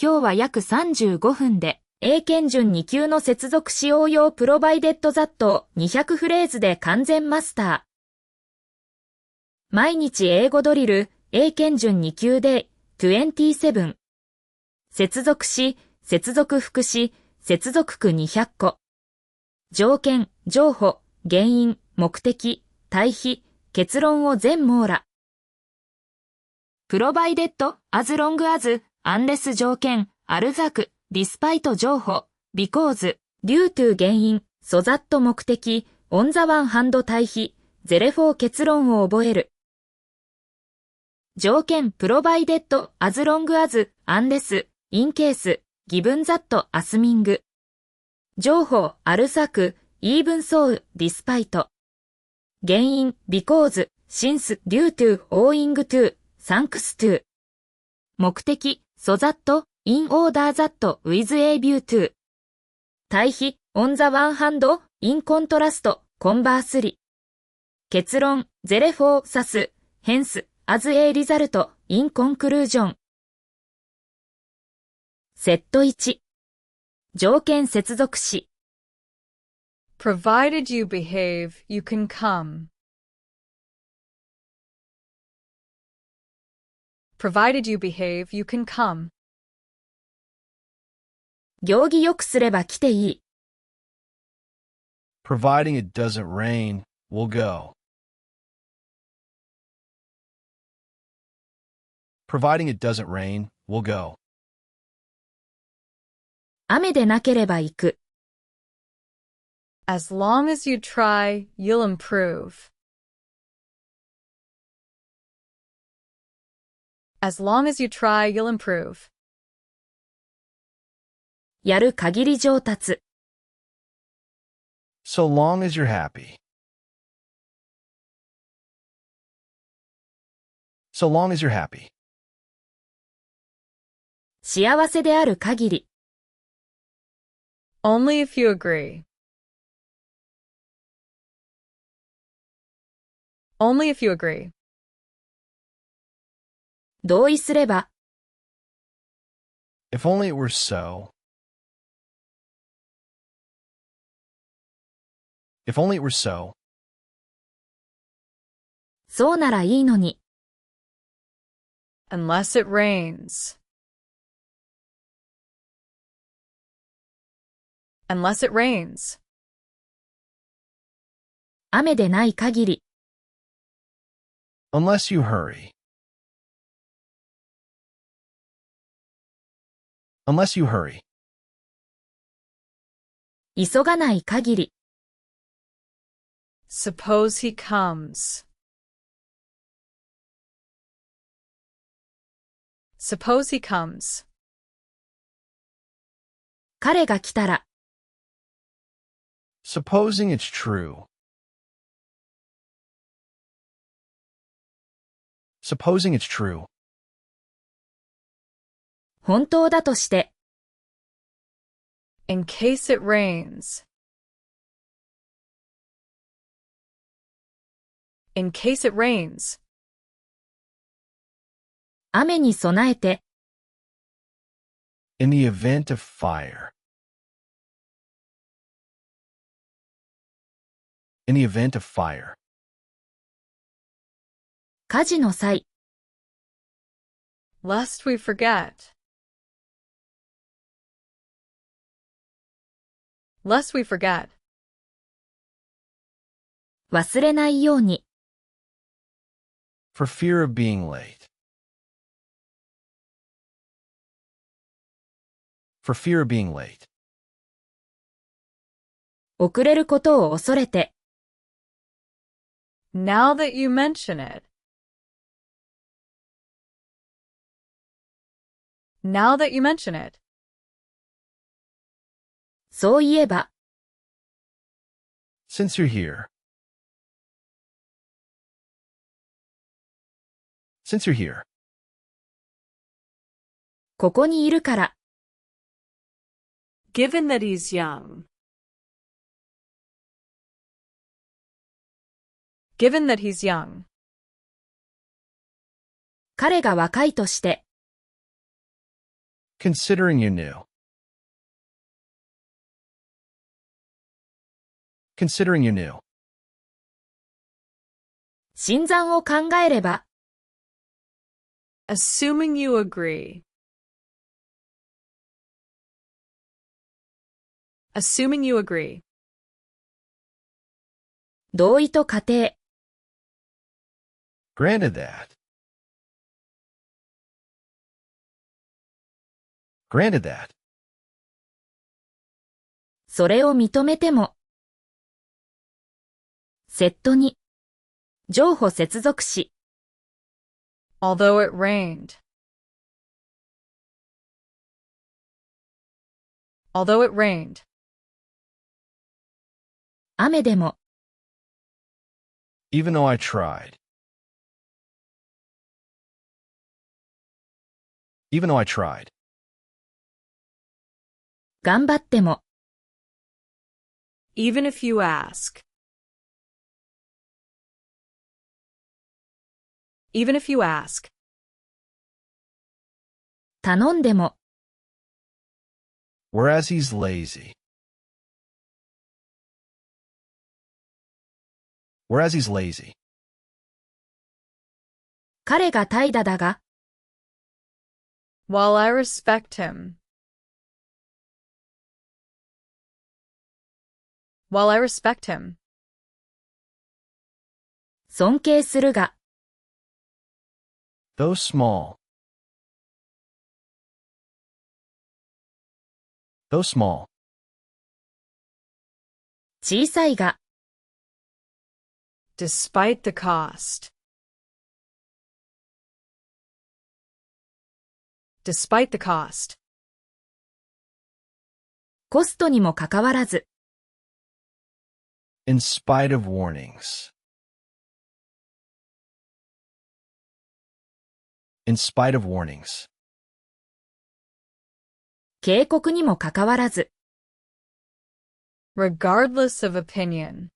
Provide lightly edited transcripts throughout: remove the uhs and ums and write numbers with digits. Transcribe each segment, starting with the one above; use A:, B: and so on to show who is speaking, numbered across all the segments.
A: 今日は約35分で、英検準2級の接続詞応用プロバイデッドザットを200フレーズで完全マスター。毎日英語ドリル、英検準2級で27。接続詞、接続副詞、接続句200個。条件、情報、原因、目的、対比、結論を全網羅。provided, as long as, unless 条件、although, despite 情報、because, due to 原因、so that 目的、on the one hand 対比、therefore 結論を覚える。条件 provided, as long as, unless, in case, given that, assuming。情報 although, even so, despite。原因 because, since, due to, owing to, thanks to。目的 so that, in order that, with a view to。対比 on the one hand, in contrast, conversely。結論 therefore, thus, hence, as a result, in conclusion。セット1。条件接続詞。
B: Provided you behave, you can come. Provided you behave, you can come.
A: 行儀よくすれば来ていい。
C: Providing it doesn't rain, we'll go. Providing it doesn't rain, we'll go.
A: 雨でなければ行く。
B: As long as you try, you'll improve. As long as you try, you'll improve.
A: やる限り上達。
C: So long as you're happy. So long as you're happy.
A: 幸せである限り。
B: Only if you agree. Only if you agree.
A: 同意すれば。
C: If only it were so. If only it were so.
A: そうならいいのに。
B: Unless it rains. Unless it rains.
A: 雨でない限り。
C: Unless you hurry. Unless you hurry.
A: 急がない限り。
B: Suppose he comes. Suppose he comes.
A: 彼が来たら。
C: Supposing it's true. Supposing it's true.
A: 本当だとして。
B: In case it rains. In case it rains.
A: 雨に備えて。
C: In the event of fire. In the event of fire.
A: 火事の際。
B: Lest we forget. Lest we forget.
A: 忘れないように。
C: For fear of being late. For fear of being late.
A: 遅れることを恐れて。
B: Now that you mention it. Now that you mention it.
A: そういえば。
C: Since you're here. Since you're here.
A: ここにいるから。
B: Given that he's young. Given that he's young.
A: 彼が若いとして。
C: Considering you knew. Considering you knew.
A: 新参を考えれば、
B: Assuming you agree. Assuming you agree.
A: 同意と仮定。
C: Granted that. Granted that.
A: それを認めても。セットに。情報接続詞。
B: Although it rained. Although it rained.
A: 雨でも。
C: Even though I tried. Even though I tried.
A: 頑張っても。
B: Even if you ask. Even if you ask.
A: 頼んでも。
C: Whereas he's lazy. Whereas he's lazy.
A: 彼が怠惰だが。
B: While I respect him. While I respect him.
A: 尊敬するが。
C: Though small. Though small.
A: 小さいが。
B: Despite the cost. Despite the cost.
A: コストにもかかわらず。
C: In spite of warnings. In spite of warnings.
A: 警告にもかかわらず。
B: Regardless of opinion.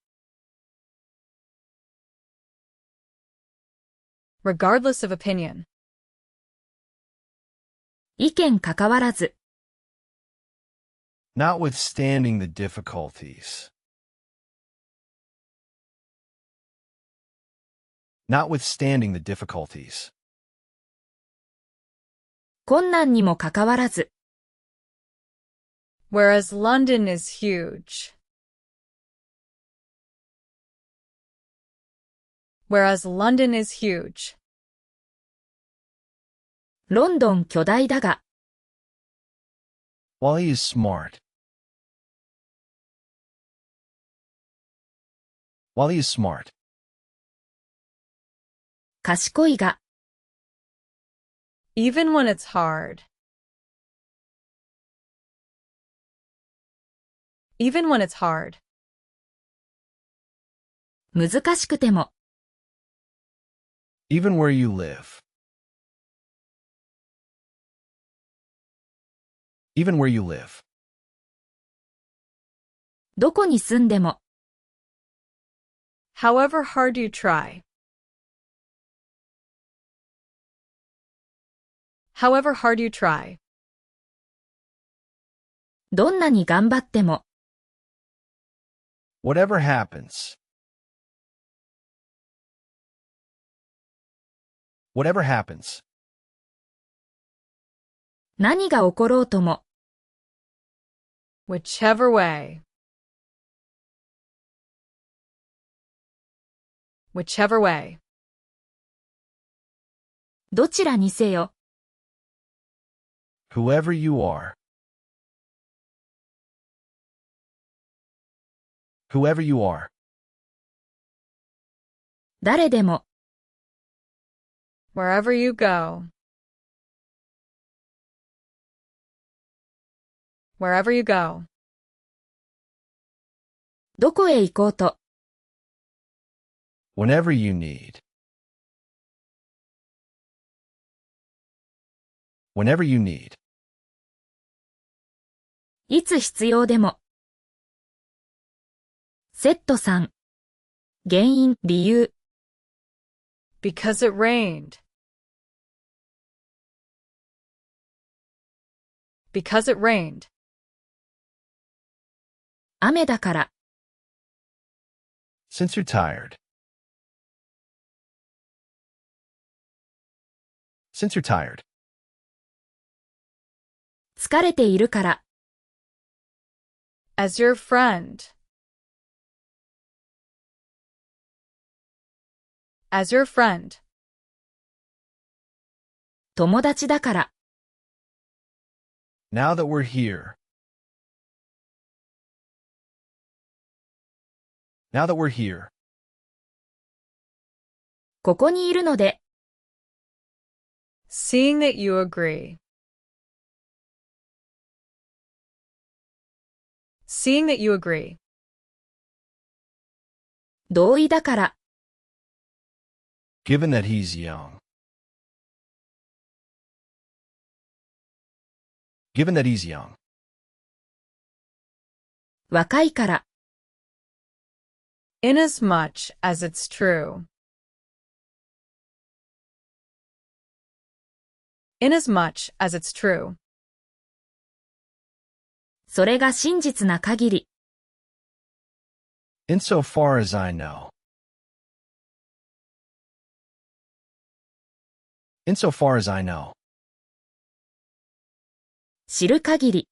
B: Regardless of opinion.
A: 意見かかわらず。
C: Notwithstanding the difficulties. Notwithstanding the difficulties.
A: 困難にもかかわらず。
B: Whereas London is huge. Whereas London is huge.
A: ロンドン巨大だが。
C: While he is smart. While he is smart.
A: 賢いが。
B: Even when it's hard. Even when it's hard.
A: 難しくても。
C: Even where you live. Even where you live.
A: どこに住んでも。
B: However hard you try. However hard you try.
A: どんなに頑張っても。
C: Whatever happens. Whatever happens.
A: 何が起ころうとも。
B: Whichever way. Whichever way.
A: どちらにせよ。
C: Whoever you are. Whoever you are.
A: 誰でも。
B: Wherever you go. Wherever you go.
A: どこへ行こうと。
C: Whenever you need. Whenever you need.
A: いつ必要でも。セット3。原因、理由。
B: Because it rained. because it rained.
A: 雨だから、
C: Since you're tired. Since you're tired.
A: 疲れているから、
B: As your friend. As your friend.
A: 友達だから、
C: Now that we're here. Now that we're here.
A: ここにいるので、
B: Seeing that you agree. Seeing that you agree.
A: 同意だから、
C: Given that he's young. Given that he's young.
A: 若いから、
B: Inasmuch as it's true. Inasmuch as it's true.
A: それが真実な限り、
C: Insofar as I know. Insofar as I know.
A: 知る限り、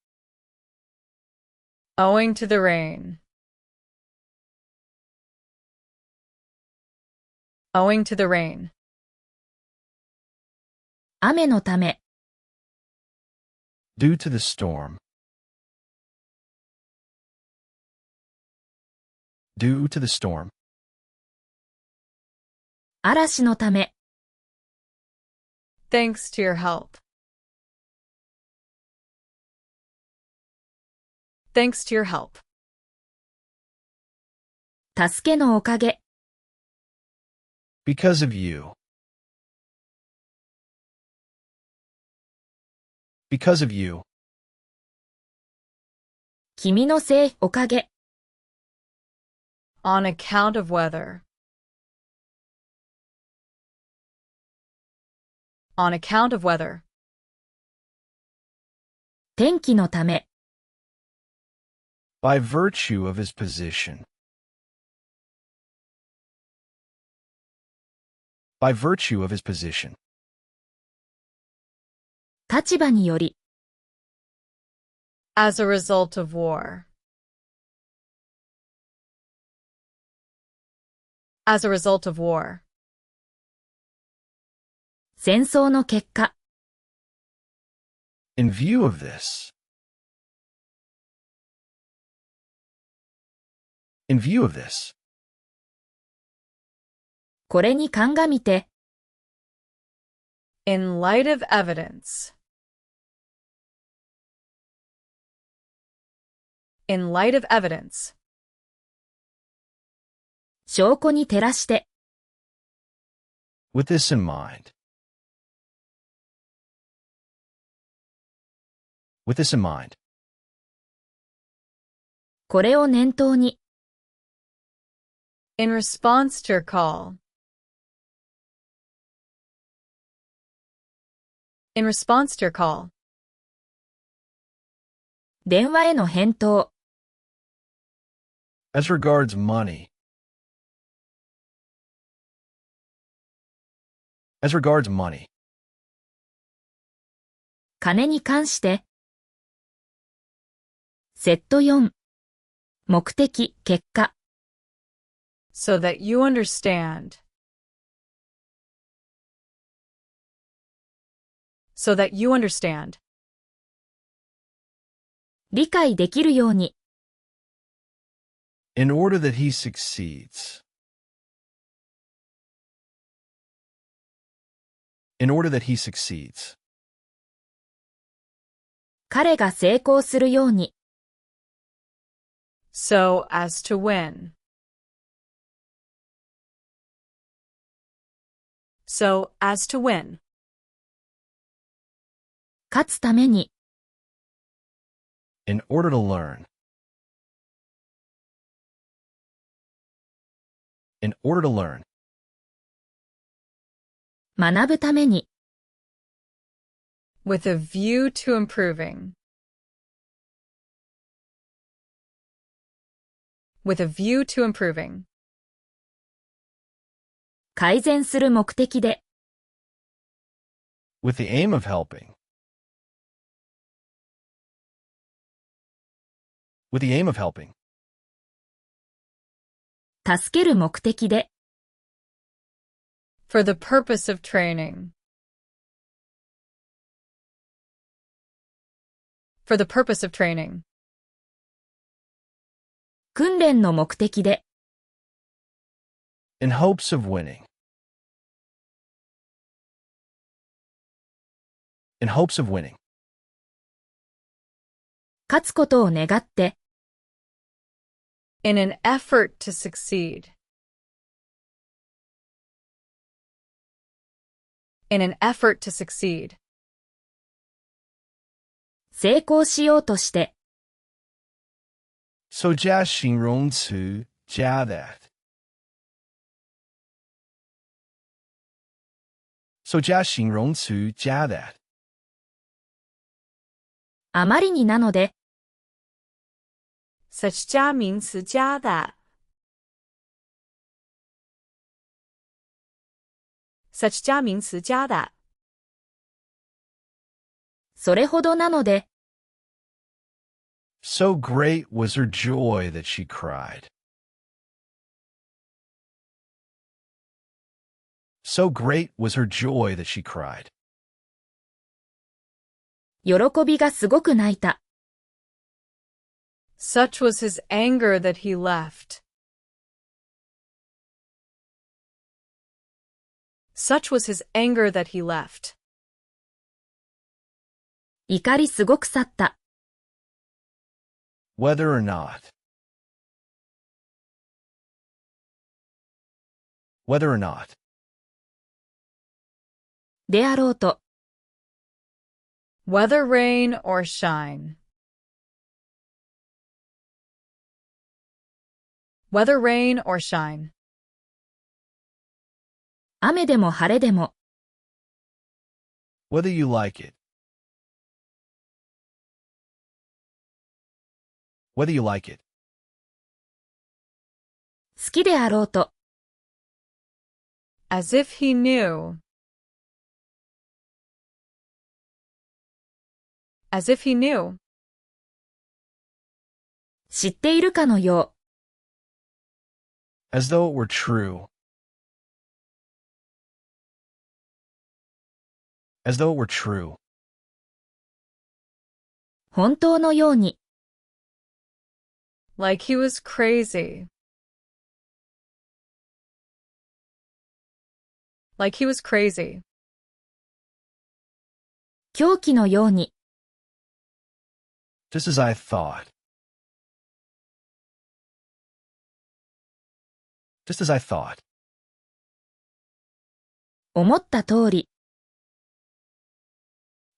B: Owing to the rain. Owing to the rain.
A: 雨のため、
C: Due to the storm. Due to the storm.
A: 嵐のため、
B: Thanks to your help. Thanks to your help.
A: 助けのおかげ、
C: Because of you. Because of you.
A: 君のせい、おかげ、
B: On account of weather. On account of weather.
A: 天気のため、
C: By virtue of his position. By virtue of his position.
A: 立場により、
B: As a result of war. As a result of war.
A: 戦争の結果、
C: In view of this. In view of this.
A: これに鑑みて、
B: In light of evidence. In light of evidence.
A: 証拠に照らして、
C: With this in mind. With this in mind.
A: これを念頭に、
B: In response to your call. In response to your call.
A: 電話への返答、
C: As regards money. As regards money.
A: 金に関して、セット4、目的、結果、
B: So that you understand. So that you understand.
A: 理解できるように、
C: In order that he succeeds. In order that he succeeds.
A: 彼が成功するように、
B: So as to win. So as to win.
A: 勝つために、
C: In order to learn. In order to learn.
A: 学ぶために、
B: With a view to improving. with a view to improving.
A: 改善する目的で、
C: With the aim of helping. With the aim of helping.
A: 助ける目的で、
B: For the purpose of training. For the purpose of training.
A: 訓練の目的で、
C: In hopes of winning. In hopes of winning.
A: 勝つことを願って、
B: In an effort to succeed. In an effort to succeed.
A: 成功しようとして、
C: So 加形容词加 that. So 加形容词加 that.
A: あまりになので、
B: such 加名词加 that. such 加名词加 that.
A: それほどなので、
C: So great was her joy that she cried. So great was her joy that she cried.
A: 喜びがすごく泣いた。
B: Such was his anger that he left. Such was his anger that he left.
A: 怒りすごく去った。
C: Whether or not. Whether or not.
A: であろうと、
B: Whether rain or shine. Whether rain or shine.
A: 雨でも晴れでも、
C: Whether you like it. Whether you like it.
A: 好きであろうと、
B: As if he knew. As if he knew.
A: 知っているかのよう。
C: As though it were true. As though it were true.
A: 本当のように、
B: Like he was crazy. Like he was crazy.
A: 狂気のように、
C: Just as I thought. Just as I thought.
A: 思った通り。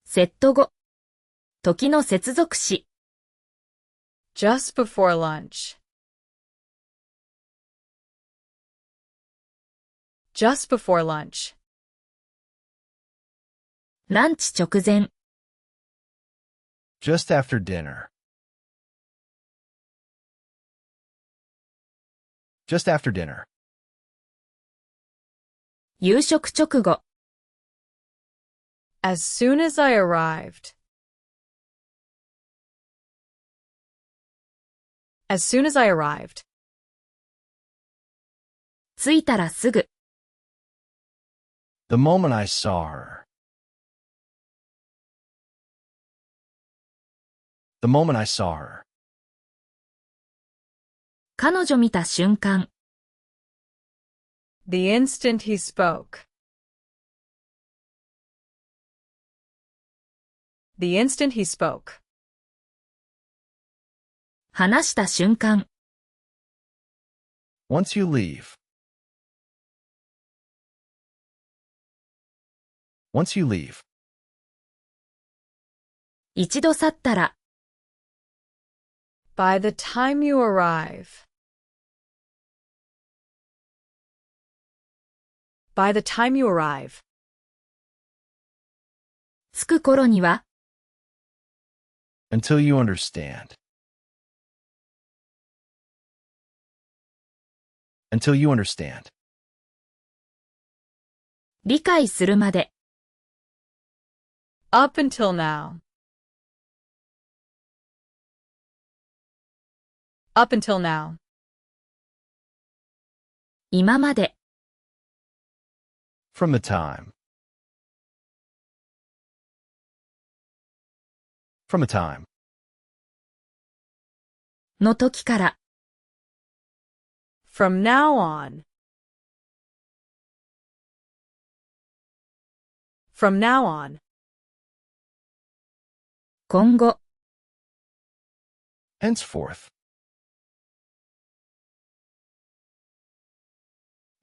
A: セット後、時の接続詞。
B: Just before lunch. Just before lunch.
A: ランチ直前。
C: Just after dinner. Just after dinner.
A: 夕食直後。
B: As soon as I arrived. As soon as I arrived.
A: 着いたらすぐ。
C: The moment I saw her. The moment I saw her.
A: 彼女見た瞬間。
B: The instant he spoke. The instant he spoke.
A: 話した瞬間。
C: Once you leave. Once you leave.
A: 一度去ったら。
B: By the time you arrive. By the time you arrive.
A: 着く頃には。
C: Until you understand. Until you understand.
A: 理解するまで。
B: Up until now. Up until now.
A: 今まで。
C: From the time. From the time.
A: の時から。
B: From now on. From now on.
A: 今後。
C: Henceforth.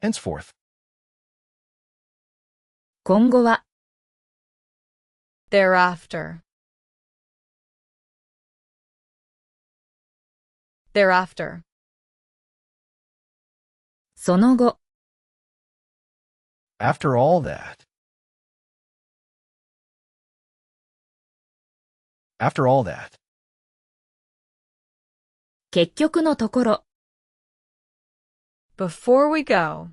C: Henceforth.
A: 今後は。
B: Thereafter. Thereafter.
A: その後。
C: After all that. After all that.
A: 結局のところ。
B: Before we go.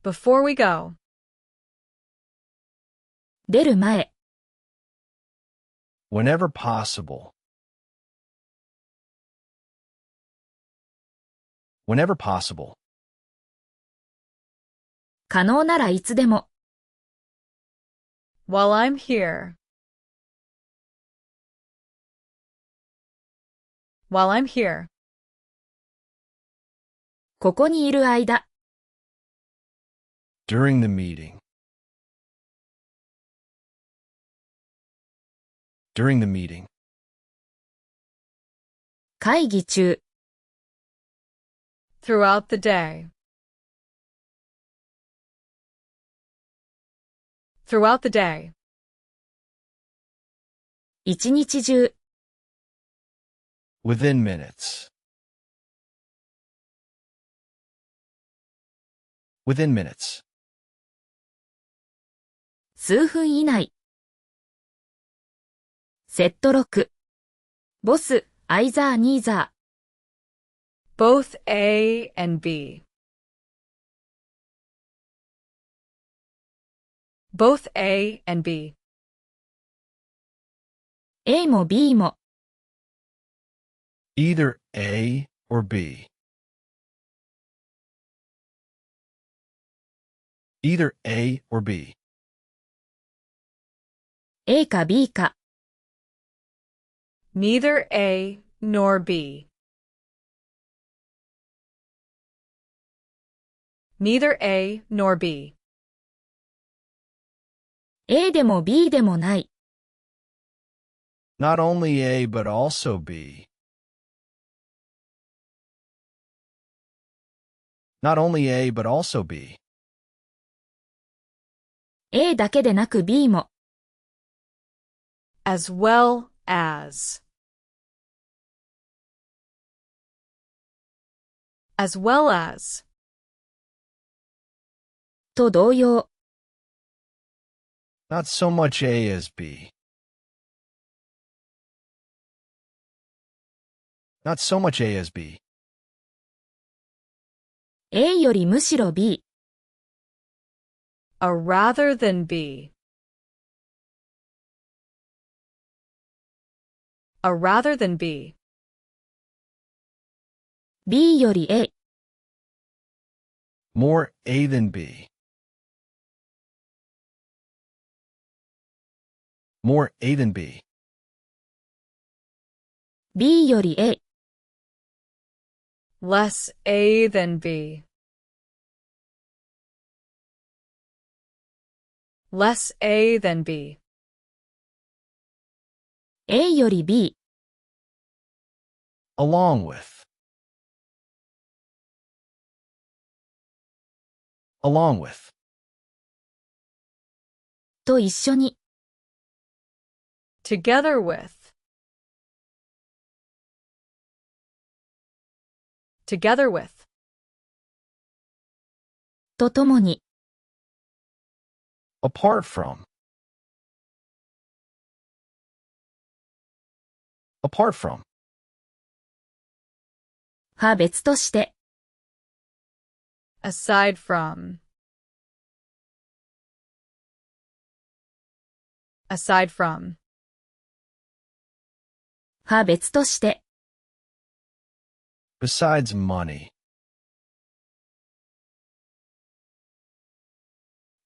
B: Before we go.
A: 出る前。
C: Whenever possible. Whenever possible.
A: 可能ならいつでも。
B: While I'm here. While I'm here.
A: ここにいる間。
C: During the meeting. During the meeting.
A: 会議中。
B: Throughout the day. Throughout the day.
A: 一日中。
C: Within minutes. Within minutes.
A: 数分以内。セット録。ボス、アイザーニーザー。
B: Both A and B. Both A and B.
A: A も B も。
C: Either A or B. Either A or B.
A: A か B か。
B: Neither A nor B. Neither A nor B.
A: A でも B でもない。
C: Not only A but also B. Not only A but also B.
A: A だけでなく B も。
B: As well as. As well as.
A: と同様。
C: Not so much A as B. Not so much A as B.
A: A よりむしろ B。A
B: rather than B. A rather than B.
A: B より A。More
C: A than B. More A than B.
A: B より A。Less
B: A than B. Less A than B.
A: A より B。Along
C: with. Along with.
A: と一緒に。
B: Together with. Together with.
A: とともに。
C: Apart from. Apart from.
A: は別として、
B: aside from, aside from,
A: は別として、
C: Besides money.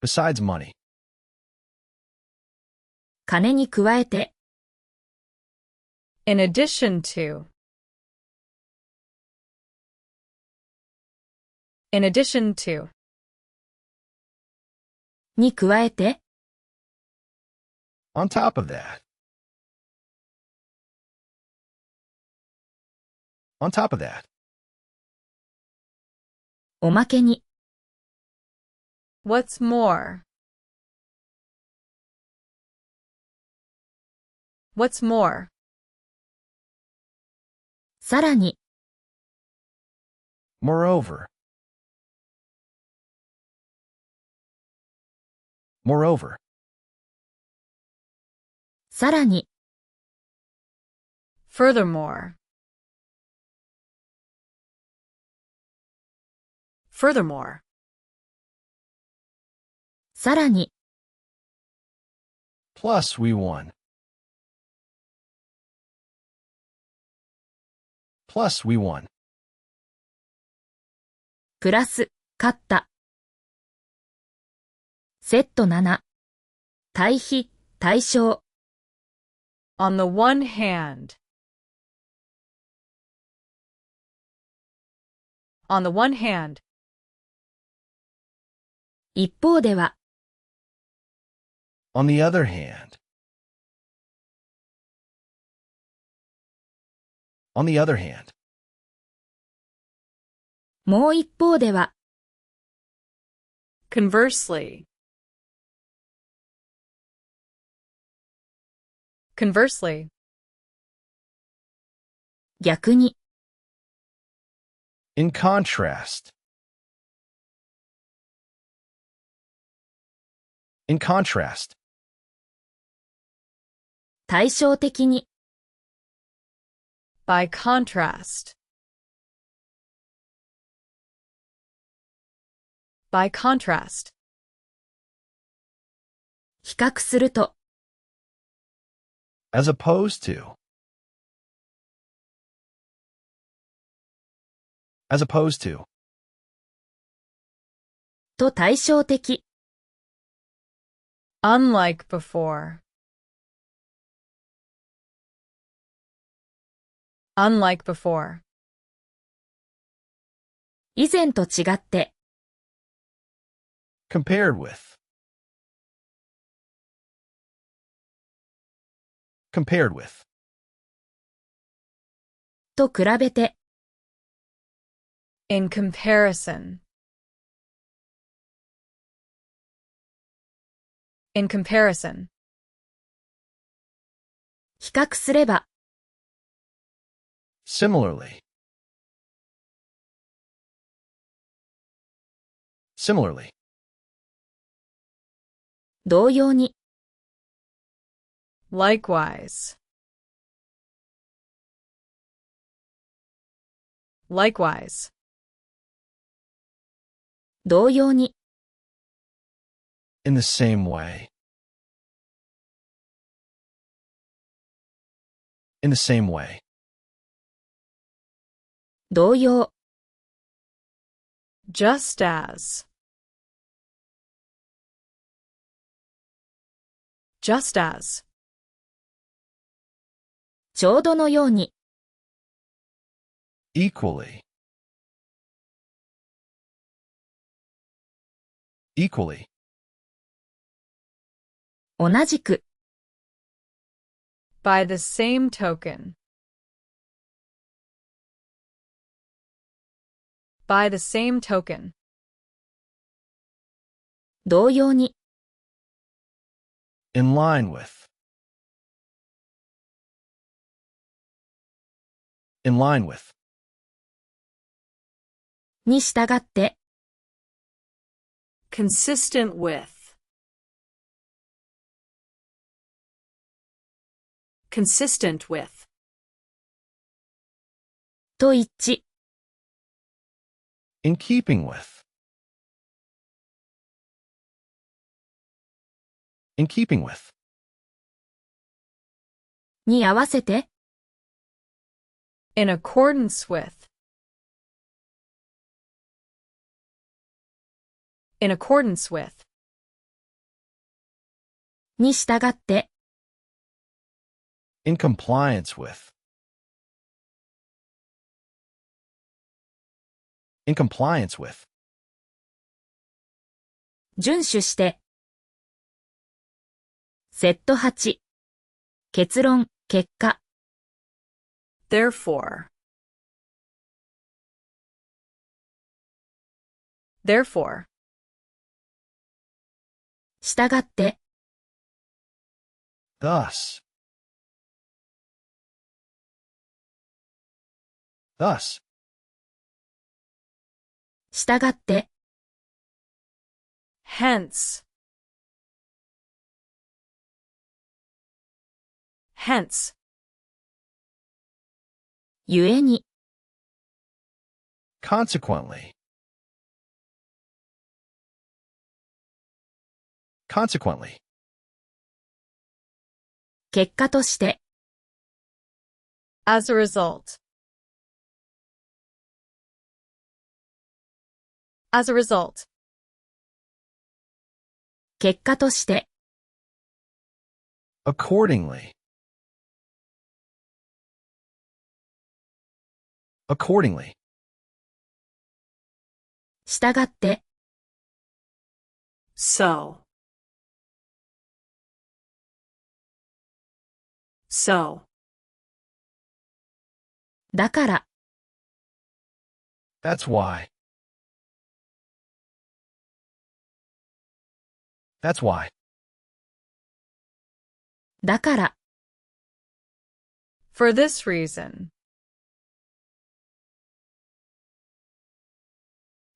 C: Besides money.
A: 金に加えて、
B: in addition to, in addition to,
A: に加えて、
C: On top of that. On top of that.
A: おまけに、
B: what's more, what's more,
A: さらに、
C: Moreover. Moreover.
A: さらに、
B: furthermore, furthermore,
A: さらに、
C: Plus we won. Plus we won.
A: プラス、勝った。セット7、対比、対象、
B: on the one hand, on the one hand,
A: 一方では、
C: On the other hand. On the other hand.
A: もう一方では、
B: conversely, conversely,
A: 逆に、
C: In contrast. In contrast.
A: 対照的に、
B: by contrast, by contrast,
A: 比較すると、
C: As opposed to. As opposed to.
A: と対照的、
B: unlike before, unlike before,
A: 以前と違って、
C: Compared with. Compared with.
A: と比べて、
B: in comparison, in comparison,
A: 比較すれば、
C: Similarly. Similarly.
A: 同様に、
B: likewise, likewise,
A: 同様に、
C: In the same way. In the same way.
A: 同様、
B: just as, just as,
A: ちょうどのように、
C: Equally. Equally.
A: 同じく、
B: by the same token, by the same token,
A: 同様に、
C: In line with. In line with.
A: に従って、
B: consistent with, consistent with,
A: と一致、
C: In keeping with. In keeping with.
A: に合わせて、
B: In accordance with. In accordance with.
A: に従って、
C: In compliance with. In compliance with.
A: 遵守して。セット8。結論、結果。
B: Therefore. Therefore.
A: 従って。
C: Thus. Thus.
A: 従って。
B: Hence. Hence.
A: ゆえに。
C: Consequently. Consequently.
A: 結果として。
B: As a result. As a result.
A: 結果として。
C: Accordingly. Accordingly.
A: 従って。
B: So. So.
A: だから。
C: That's why. That's why.
A: だから。
B: For this reason.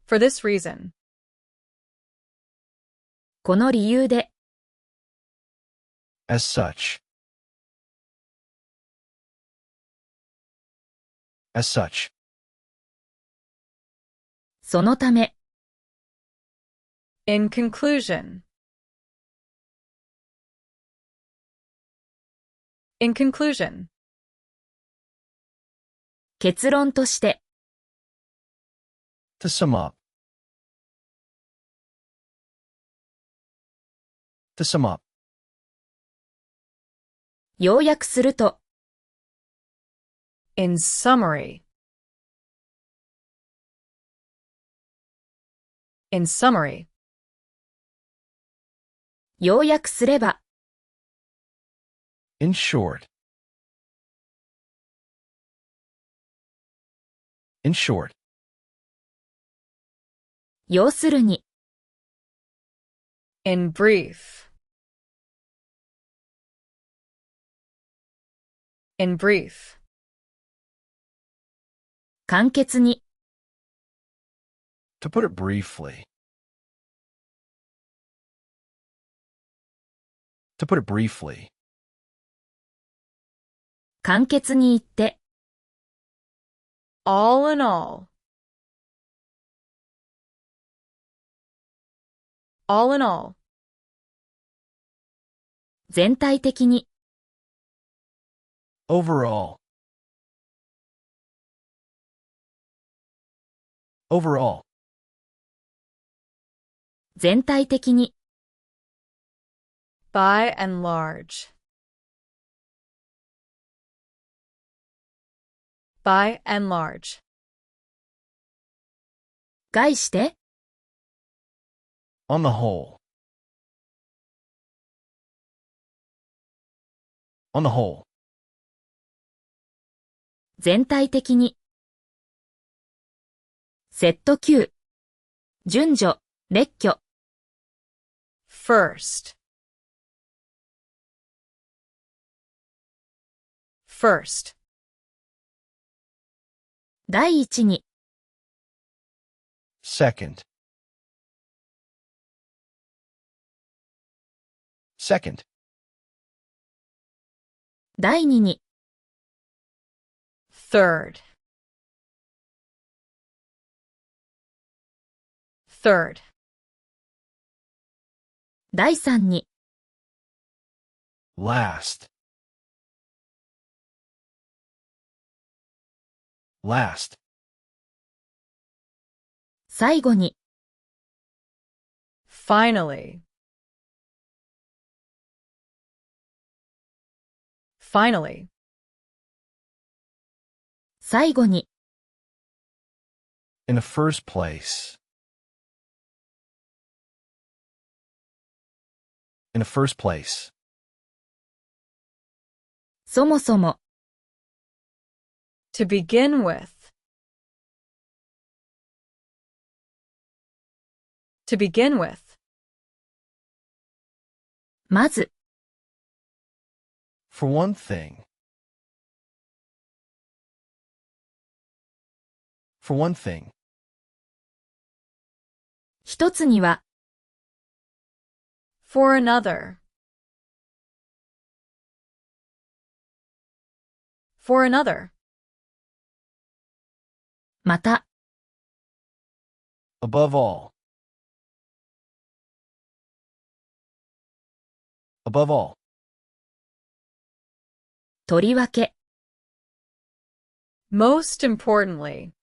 B: For this reason.
A: この理由で。
C: As such. As such.
A: そのため。
B: In conclusion. In conclusion.
A: 結論として。
C: To sum up. To sum up.
A: 要約すると。
B: In summary. In summary.
A: 要約すれば。
C: In short. In short.
A: 要するに。
B: In brief. In brief.
A: 簡潔に。
C: To put it briefly. To put it briefly.
A: 簡潔に言って。
B: All in all. All in all.
A: 全体的に。
C: Overall. Overall.
A: 全体的に。
B: By and large. By and large.
A: 概して。
C: On the whole. On the whole.
A: 全体的に。セット9。順序、列挙。
B: First. First.
A: 第一に。
C: Second. Second.
A: 第二に。
B: Third. Third.
A: 第三に、
C: Last. Last.
A: 最後に、
B: Finally. Finally.
A: 最後に、
C: In the first place. In the first place.
A: そもそも、
B: To begin with. To begin with.
A: まず、
C: For one thing. For one thing.
A: 一つには、
B: For another. For another.
A: また、
C: Above all. Above all.
A: とりわけ、
B: Most importantly.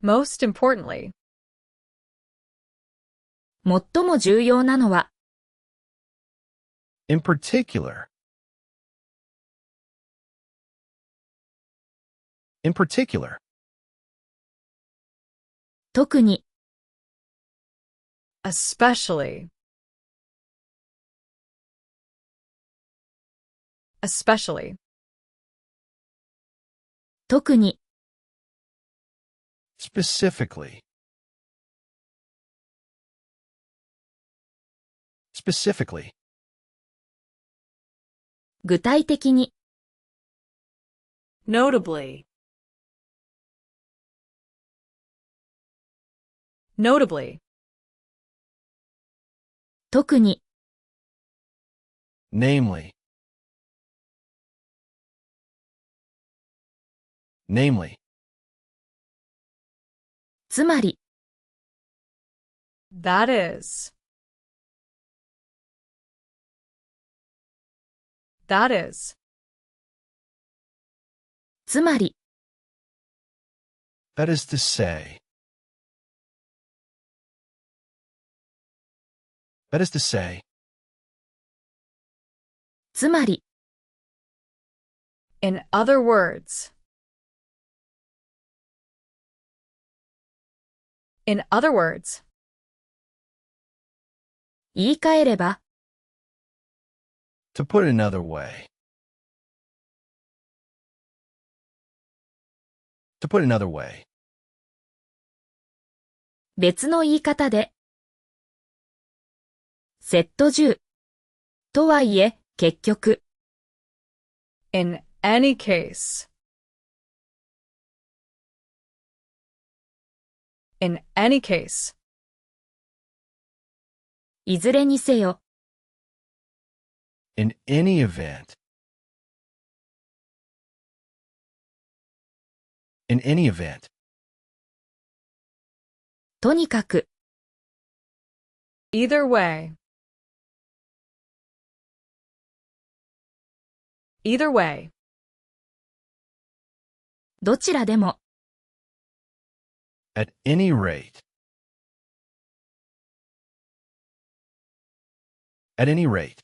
B: Most importantly.
A: 最も重要なのは、
C: In particular. In particular.
A: 特に、
B: Especially. Especially.
A: 特に、
C: Specifically. Specifically.
A: 具体的に、
B: Notably. Notably.
A: 特に、
C: Namely. Namely.
A: つまり、
B: That is. That is.
A: つまり、
C: That is to say. That is to say.
A: つまり、
B: In other words. In other words.
A: 言い換えれば、
C: To put it another way. To put it another way.
A: 別の言い方で、セット10。とはいえ、結局、
B: In any case. In any case.
A: いずれにせよ、
C: In any event. In any event.
A: とにかく、
B: Either way. Either way.
A: どちらでも、
C: At any rate. At any rate.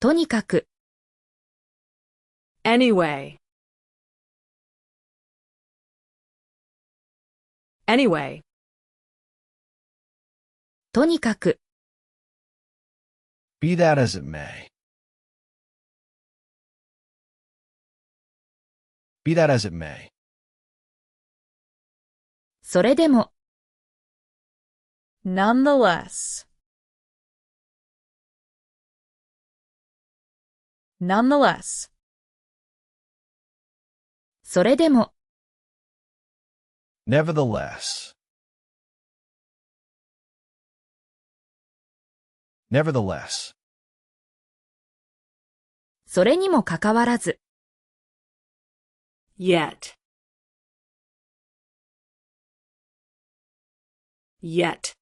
A: とにかく、
B: Anyway. Anyway.
A: とにかく、
C: Be that as it may. Be that as it may.
A: それでも、
B: Nonetheless. Nonetheless.
A: それでも、
C: Nevertheless. Nevertheless.
A: それにもかかわらず、
B: Yet. Yet.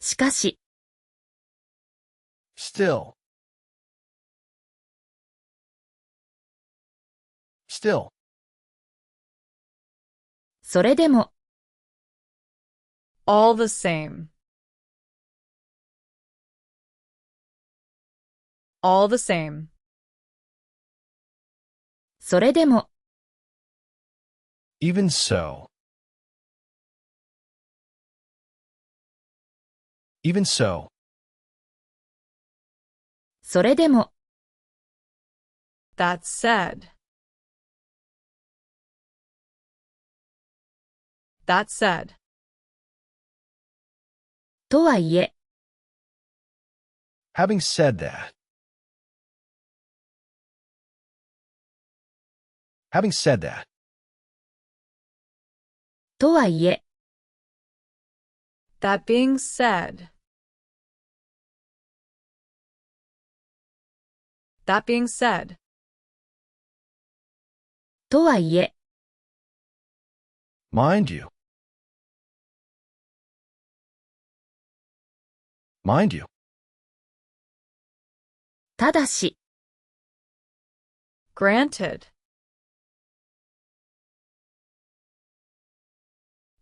A: しかし、
C: Still. Still.
A: それでも、
B: All the same. All the same.
A: それでも、
C: Even so. Even so.
A: それでも、
B: That said. That said.
A: とはいえ、
C: Having said that. Having said that.
A: とはいえ、
B: That being said. That being said.
A: とはいえ、
C: Mind you. Mind you.
A: ただし、
B: Granted.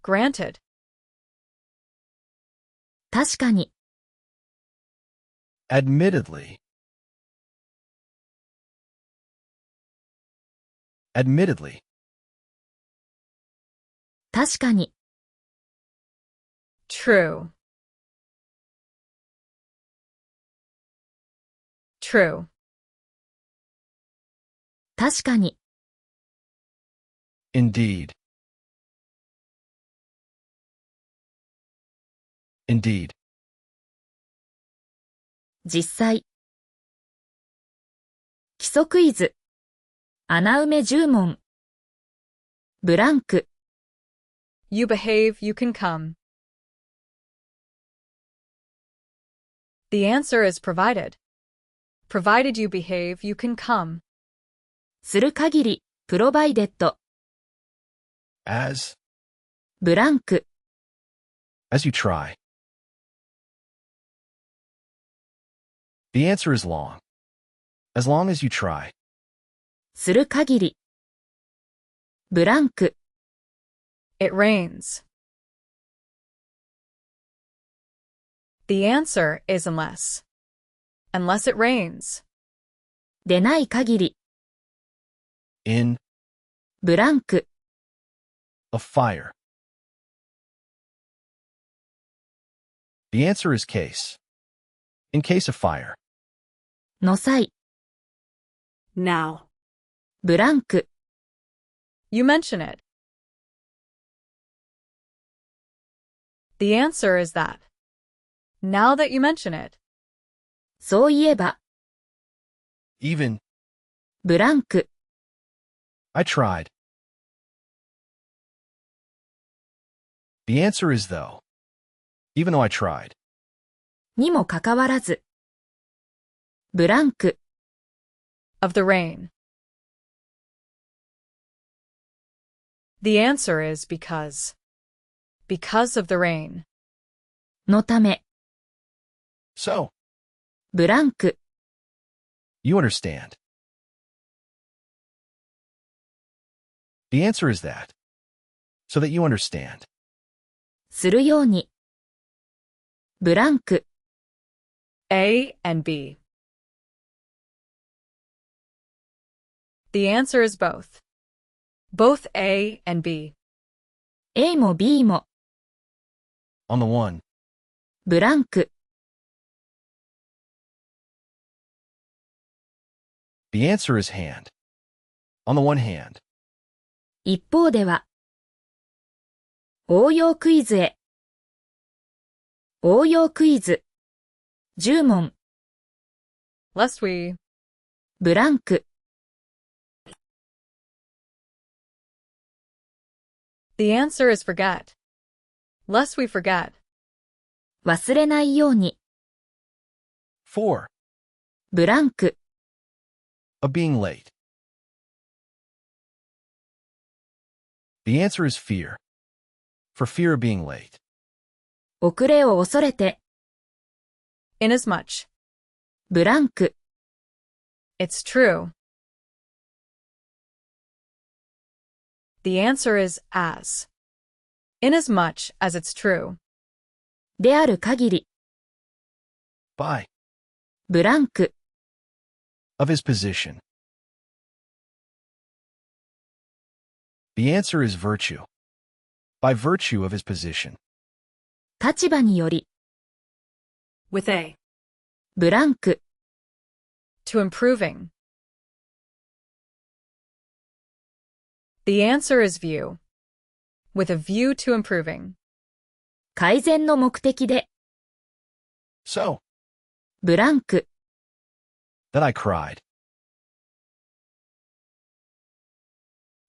B: Granted.
A: 確かに、
C: Admittedly. Admittedly.
A: 確かに、
B: True. True.
A: 確かに、
C: Indeed. Indeed.
A: 実際。基礎クイズ。穴埋め10問。ブランク。
B: You behave, you can come. The answer is provided. Provided you behave, you can come.
A: する限り、プロバイデッド。
C: As.
A: ブランク。
C: As you try. The answer is long. As long as you try.
A: する限り。ブランク。
B: It rains. The answer is unless. Unless it rains.
A: でない限り。
C: In.
A: ブランク。
C: A fire. The answer is case. In case of fire.
A: の際。
B: Now.
A: ブランク。
B: You mention it. The answer is that. Now that you mention it.
A: そういえば。
C: Even.
A: ブランク。
C: I tried. The answer is though. Even though I tried.
A: にもかかわらず。ブランク。
B: Of the rain. The answer is because. Because of the rain.
A: のため。
C: So.
A: ブランク。
C: You understand. The answer is that. So that you understand.
A: するように。ブランク。
B: A and B. The answer is both. Both A and B.
A: A も B も。
C: On the one.
A: ブランク。
C: The answer is hand. On the one hand.
A: 一方では。応用クイズへ。応用クイズ。10問。
B: Lest we.
A: ブランク。
B: The answer is forget. Lest we forget.
A: 忘れないように。
C: For.
A: ブランク。
C: Of being late. The answer is fear. for fear of being late.
A: 遅れを恐れて、
B: Inasmuch.
A: ブランク、
B: It's true. The answer is as. Inasmuch as it's true.
A: である限り、
C: By.
A: ブランク、
C: Of his position. The answer is virtue. By virtue of his position.
A: 立場により、
B: With a.
A: ブランク、
B: To improving. The answer is view. With a view to improving.
A: 改善の目的で、
C: So,
A: ブランク、
C: that I cried.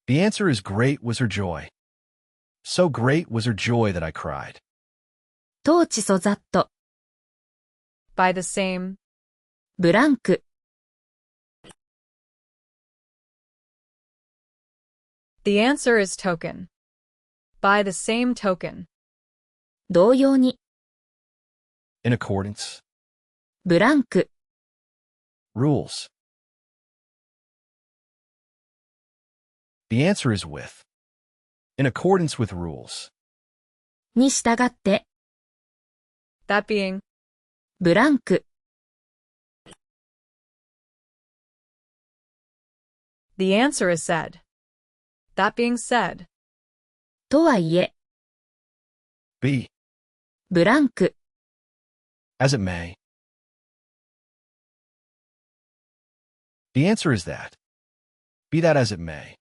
C: The answer is great was her joy. So great was her joy that I cried.
A: 当地素ざっと、
B: By the same.
A: ブランク、
B: The answer is token. By the same token.
A: 同様に、
C: In accordance.
A: ブランク、
C: Rules. The answer is with. In accordance with rules.
A: に従って、
B: That being.
A: ブランク、
B: The answer is said. That being said.
A: とはいえ、
C: Be.
A: ブランク、
C: As it may. The answer is that. Be that as it may.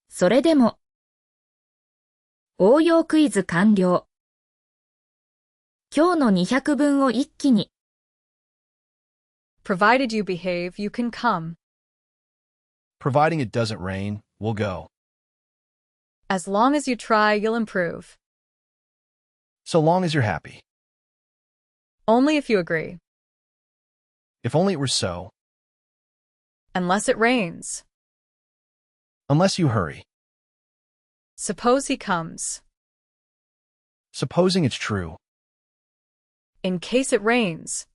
A: それでも、応用クイズ完了。今日の200分を一気に、
B: Provided you behave, you can come.
C: Providing it doesn't rain, we'll go.
B: As long as you try, you'll improve.
C: So long as you're happy.
B: Only if you agree.
C: If only it were so.
B: Unless it rains.
C: Unless you hurry.
B: Suppose he comes.
C: Supposing it's true.
B: In case it rains.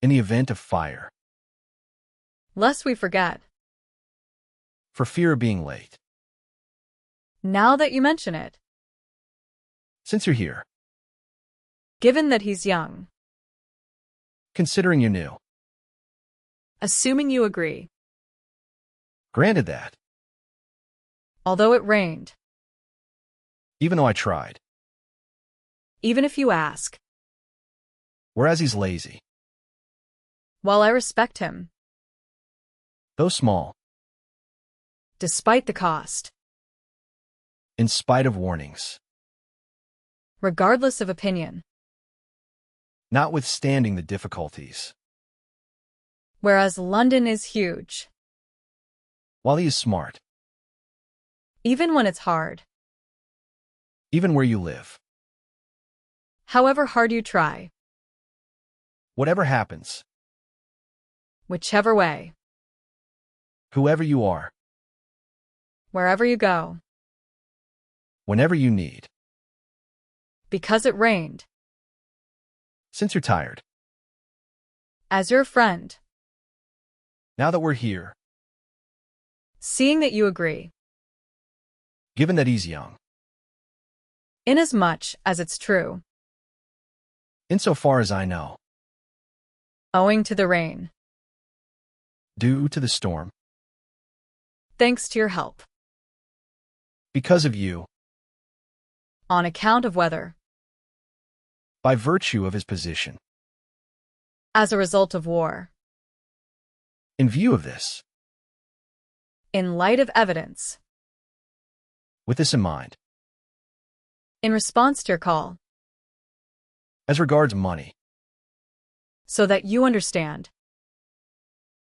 C: In the event of fire.
B: Lest we forget.
C: For fear of being late.
B: Now that you mention it.
C: Since you're here.
B: Given that he's young.
C: Considering you're new.
B: Assuming you agree.
C: Granted that.
B: Although it rained.
C: Even though I tried.
B: Even if you ask.
C: Whereas he's lazy.
B: While I respect him.
C: Though small.
B: Despite the cost.
C: In spite of warnings.
B: Regardless of opinion.
C: Notwithstanding the difficulties.
B: Whereas London is huge.
C: While he is smart.
B: Even when it's hard.
C: Even where you live.
B: However hard you try.
C: Whatever happens.
B: Whichever way.
C: Whoever you are.
B: Wherever you go.
C: Whenever you need.
B: Because it rained.
C: Since you're tired.
B: As your friend.
C: Now that we're here.
B: Seeing that you agree.
C: Given that he's young.
B: Inasmuch as it's true.
C: Insofar as I know.
B: Owing to the rain.
C: Due to the storm.
B: Thanks to your help.
C: Because of you.
B: On account of weather.
C: By virtue of his position.
B: As a result of war.
C: In view of this.
B: In light of evidence.
C: With this in mind.
B: In response to your call.
C: As regards money.
B: So that you understand.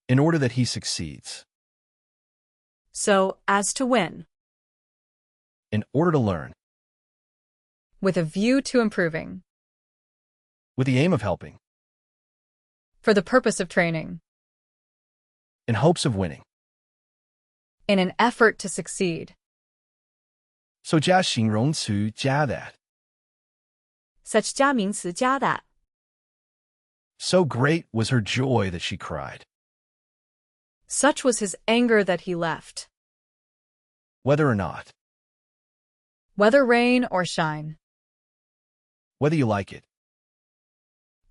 C: In order that he succeeds.
B: So as to win.
C: In order to learn.
B: With a view to improving.
C: With the aim of helping.
B: For the purpose of training.
C: In hopes of winning.
B: In an effort to succeed.
C: so 加形容词加 that.
B: such 加名词加 that.
C: So great was her joy that she cried.
B: Such was his anger that he left.
C: Whether or not.
B: Whether rain or shine.
C: Whether you like it.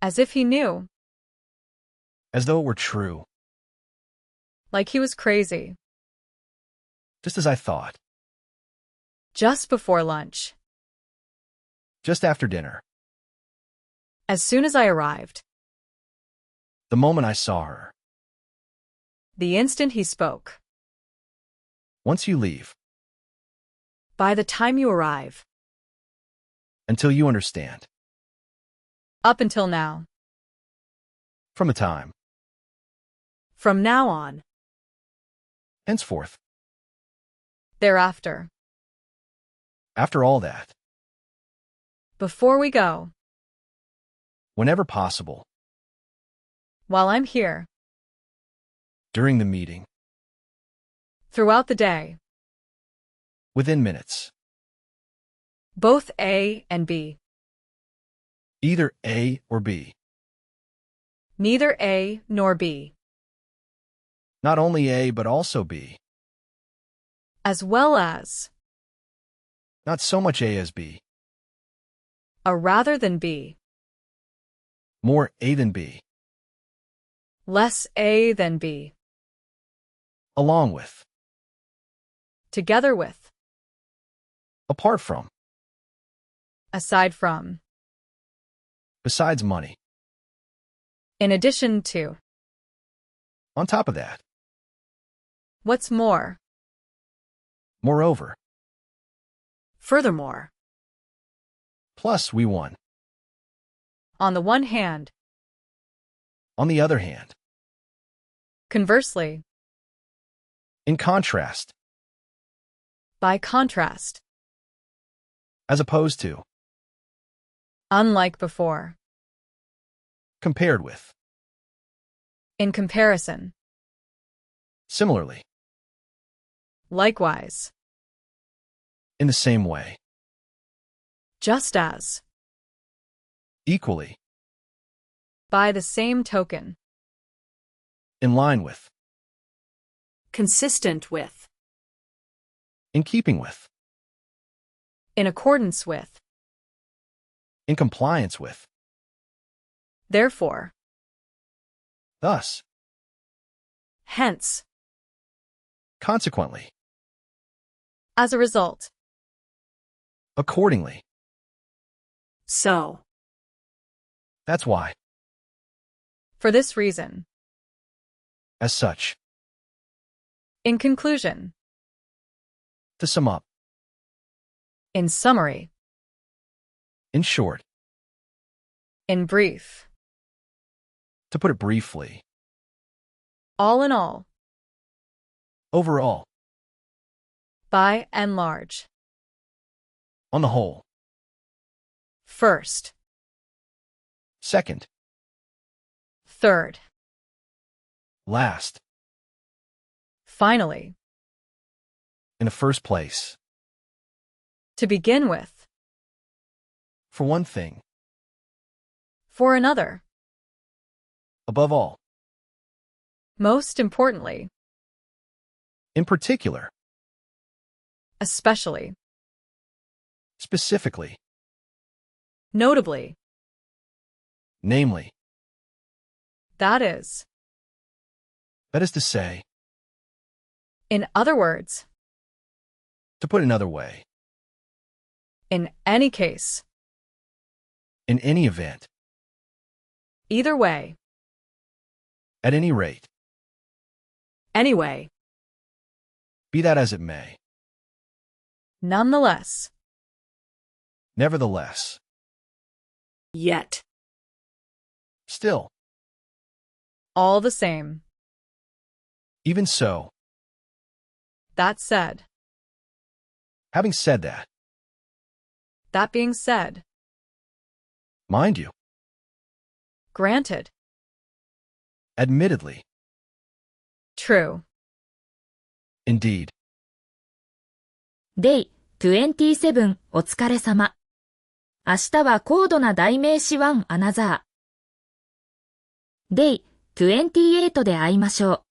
B: As if he knew.
C: As though it were true.
B: Like he was crazy.
C: Just as I thought.
B: Just before lunch.
C: Just after dinner.
B: As soon as I arrived.
C: The moment I saw her.
B: The instant he spoke.
C: Once you leave.
B: By the time you arrive.
C: Until you understand.
B: Up until now.
C: From the time.
B: From now on.
C: Henceforth.
B: Thereafter.
C: After all that.
B: Before we go.
C: Whenever possible.
B: While I'm here.
C: During the meeting.
B: Throughout the day.
C: Within minutes.
B: Both A and B.
C: Either A or B.
B: Neither A nor B.
C: Not only A but also B.
B: As well as.
C: Not so much A as B.
B: A rather than B.
C: More A than B.
B: Less A than B.
C: Along with.
B: Together with.
C: Apart from.
B: Aside from.
C: Besides money.
B: In addition to.
C: On top of that.
B: What's more.
C: Moreover.
B: Furthermore.
C: Plus we won.
B: On the one hand.
C: On the other hand.
B: Conversely.
C: In contrast.
B: By contrast.
C: As opposed to.
B: Unlike before.
C: Compared with.
B: In comparison.
C: Similarly.
B: Likewise.
C: In the same way.
B: Just as.
C: Equally.
B: By the same token.
C: In line with.
B: Consistent with.
C: In keeping with.
B: In accordance with.
C: In compliance with.
B: Therefore.
C: Thus.
B: Hence.
C: Consequently.
B: As a result.
C: Accordingly.
B: So.
C: That's why.
B: For this reason.
C: As such.
B: In conclusion.
C: To sum up.
B: In summary.
C: In short.
B: In brief.
C: To put it briefly.
B: All in all.
C: Overall.
B: By and large.
C: On the whole.
B: First.
C: Second.
B: Third.
C: Last.
B: Finally.
C: In the first place.
B: To begin with.
C: For one thing.
B: For another.
C: Above all.
B: Most importantly.
C: In particular.
B: Especially.
C: Specifically.
B: Notably.
C: Namely.
B: That is.
C: That is to say.
B: In other words.
C: To put another way.
B: In any case.
C: In any event.
B: Either way.
C: At any rate.
B: Anyway.
C: Be that as it may.
B: Nonetheless.
C: Nevertheless.
B: Yet.
C: Still.
B: All the same.
C: Even so.
B: That said.
C: Having said that.
B: That being said.
C: Mind you.
B: Granted.
C: Admittedly.
B: True.
C: Indeed.
A: Day 27お疲れ様。明日は高度な代名詞1アナザー。Day 28で会いましょう。